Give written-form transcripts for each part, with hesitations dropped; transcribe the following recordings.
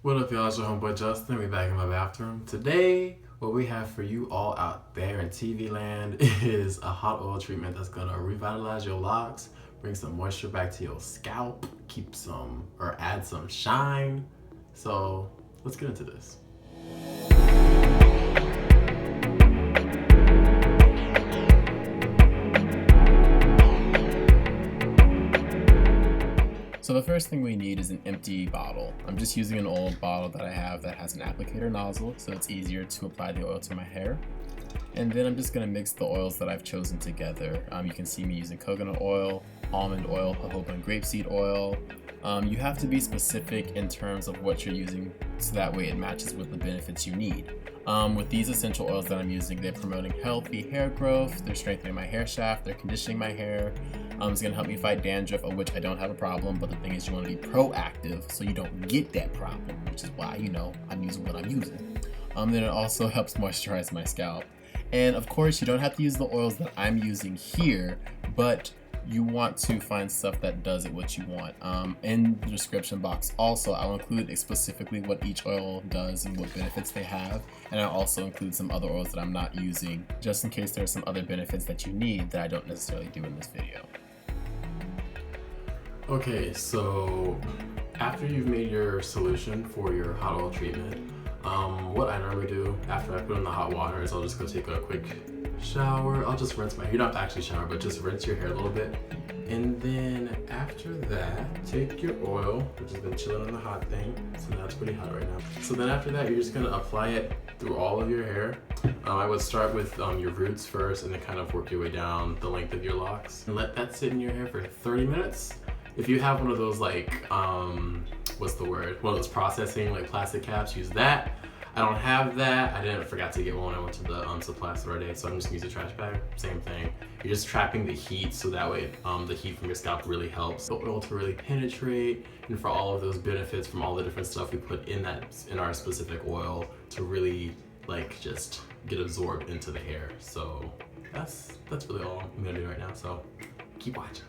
What up, y'all? It's your homeboy Justin. We back in my bathroom. Today, what we have for you all out there in TV land is a hot oil treatment that's gonna revitalize your locks, bring some moisture back to your scalp, keep some or add some shine. So let's get into this. So the first thing we need is an empty bottle. I'm just using an old bottle that I have that has an applicator nozzle, so it's easier to apply the oil to my hair. And then I'm just gonna mix the oils that I've chosen together. You can see me using coconut oil, almond oil, jojoba and grapeseed oil. You have to be specific in terms of what you're using so that way it matches with the benefits you need. With these essential oils that I'm using, they're promoting healthy hair growth, they're strengthening my hair shaft, they're conditioning my hair. It's gonna help me fight dandruff, of which I don't have a problem, but the thing is you wanna be proactive so you don't get that problem, which is why, I'm using what I'm using. Then it also helps moisturize my scalp. And of course, you don't have to use the oils that I'm using here, but you want to find stuff that does it what you want. In the description box also, I'll include specifically what each oil does and what benefits they have. And I'll also include some other oils that I'm not using, just in case there are some other benefits that you need that I don't necessarily do in this video. Okay, so after you've made your solution for your hot oil treatment, what I normally do after I put in the hot water is I'll just go take a quick shower. I'll just rinse my hair. You don't have to actually shower, but just rinse your hair a little bit. And then after that, take your oil, which has been chilling in the hot thing. So now it's pretty hot right now. So then after that, you're just gonna apply it through all of your hair. I would start with your roots first and then kind of work your way down the length of your locks. And let that sit in your hair for 30 minutes. If you have one of those what's the word? One of those processing plastic caps, use that. I don't have that. I forgot to get one when I went to the supply store today, so I'm just gonna use a trash bag. Same thing. You're just trapping the heat so that way the heat from your scalp really helps the oil to really penetrate, and for all of those benefits from all the different stuff we put in our specific oil to really just get absorbed into the hair. So that's really all I'm gonna do right now. So keep watching.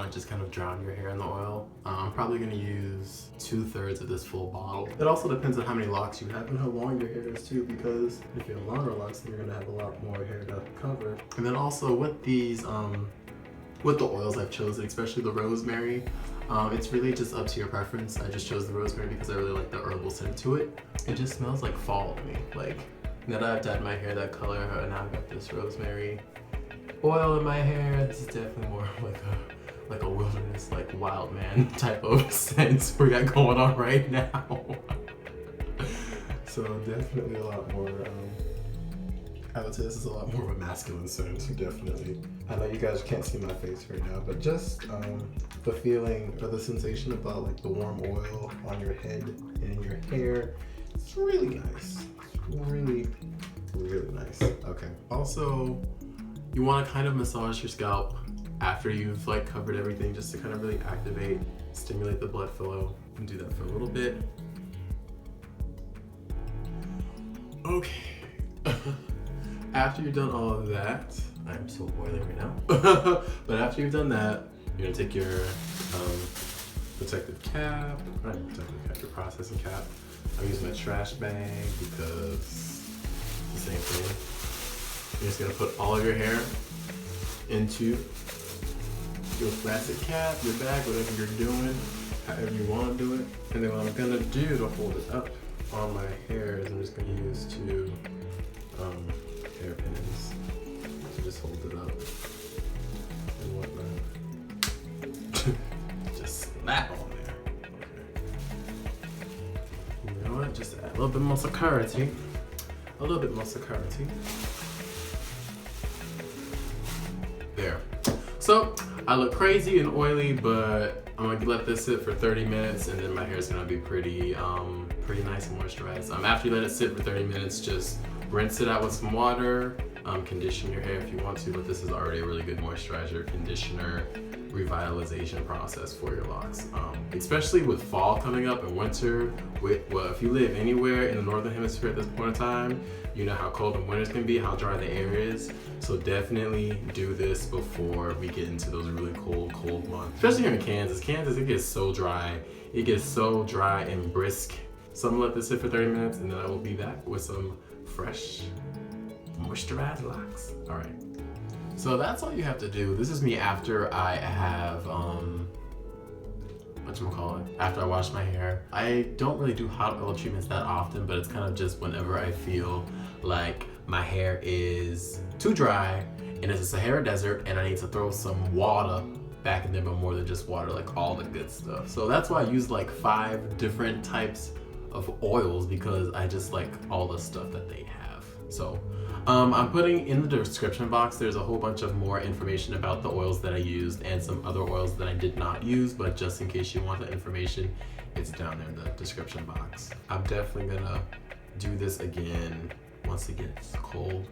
Just kind of drown your hair in the oil. I'm probably gonna use 2/3 of this full bottle. It also depends on how many locks you have and how long your hair is too, because if you have longer locks, then you're gonna have a lot more hair to cover. And then also with these, with the oils I've chosen, especially the rosemary, it's really just up to your preference. I just chose the rosemary because I really like the herbal scent to it. It just smells like fall to me. Now that I've dyed my hair that color, and now I've got this rosemary oil in my hair, this is definitely more like a wilderness, wild man type of sense we got going on right now. So definitely a lot more, I would say this is a lot more of a masculine scent, definitely. I know you guys can't see my face right now, but just the feeling or the sensation about the warm oil on your head and in your hair, it's really nice. It's really, really nice. Okay. Also, you want to kind of massage your scalp after you've covered everything, just to kind of really activate, stimulate the blood flow, and do that for a little bit. Okay. After you've done all of that, I'm so boiling right now. But after you've done that, you're gonna take your protective cap, your processing cap. I'm using my trash bag because it's the same thing. You're just gonna put all of your hair into your plastic cap, your bag, whatever you're doing, however you want to do it. And then what I'm gonna do to hold it up on my hair is I'm just gonna use two hairpins to just hold it up and whatnot. Just slap on there. Okay. You know what? Just add a little bit more security. A little bit more security. There. So I look crazy and oily, but I'm gonna let this sit for 30 minutes and then my hair is gonna be pretty nice and moisturized. After you let it sit for 30 minutes, just rinse it out with some water, condition your hair if you want to, but this is already a really good moisturizer, conditioner, revitalization process for your locks. Especially with fall coming up and winter. Well, if you live anywhere in the northern hemisphere at this point in time, you know how cold the winters can be, how dry the air is. So definitely do this before we get into those really cold months. Especially here in Kansas. Kansas, it gets so dry. It gets so dry and brisk. So I'm gonna let this sit for 30 minutes and then I will be back with some fresh moisturized locks. All right. So that's all you have to do. This is me after I have, after I wash my hair. I don't really do hot oil treatments that often, but it's kind of just whenever I feel like my hair is too dry and it's a Sahara desert and I need to throw some water back in there, but more than just water, like all the good stuff. So that's why I use like 5 different types of oils, because I just like all the stuff that they have. So I'm putting in the description box, there's a whole bunch of more information about the oils that I used and some other oils that I did not use, but just in case you want the information, it's down there in the description box. I'm definitely gonna do this again once it gets cold,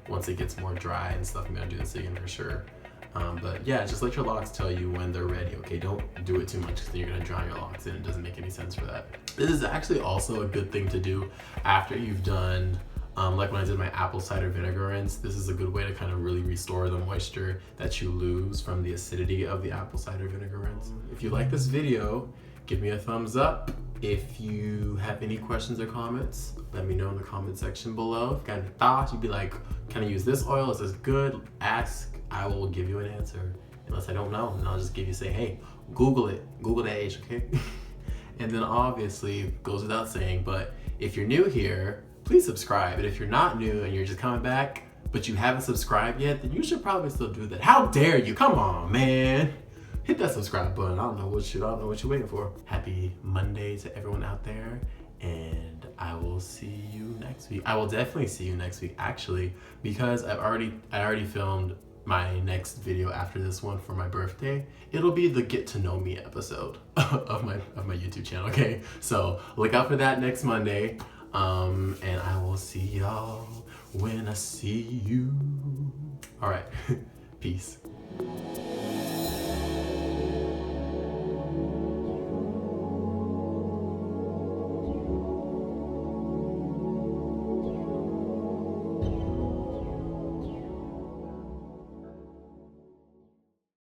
once it gets more dry and stuff. I'm gonna do this again for sure. But yeah, just let your locks tell you when they're ready, okay? Don't do it too much because then you're gonna drown your locks and it doesn't make any sense for that. This is actually also a good thing to do after you've done, like when I did my apple cider vinegar rinse. This is a good way to kind of really restore the moisture that you lose from the acidity of the apple cider vinegar rinse. If you like this video, give me a thumbs up. If you have any questions or comments, let me know in the comment section below. If you got any thoughts, you'd be like, can I use this oil? Is this good? Ask. I will give you an answer. Unless I don't know, and I'll just say, hey, Google it. Google that age, okay? And then obviously, it goes without saying, but if you're new here, please subscribe. And if you're not new and you're just coming back, but you haven't subscribed yet, then you should probably still do that. How dare you? Come on, man. Hit that subscribe button. I don't know what you're waiting for. Happy Monday to everyone out there. And I will see you next week. I will definitely see you next week, actually, because I already filmed my next video after this one for my birthday. It'll be the get to know me episode of my YouTube channel, okay? So look out for that next Monday. And I will see y'all when I see you. All right, peace.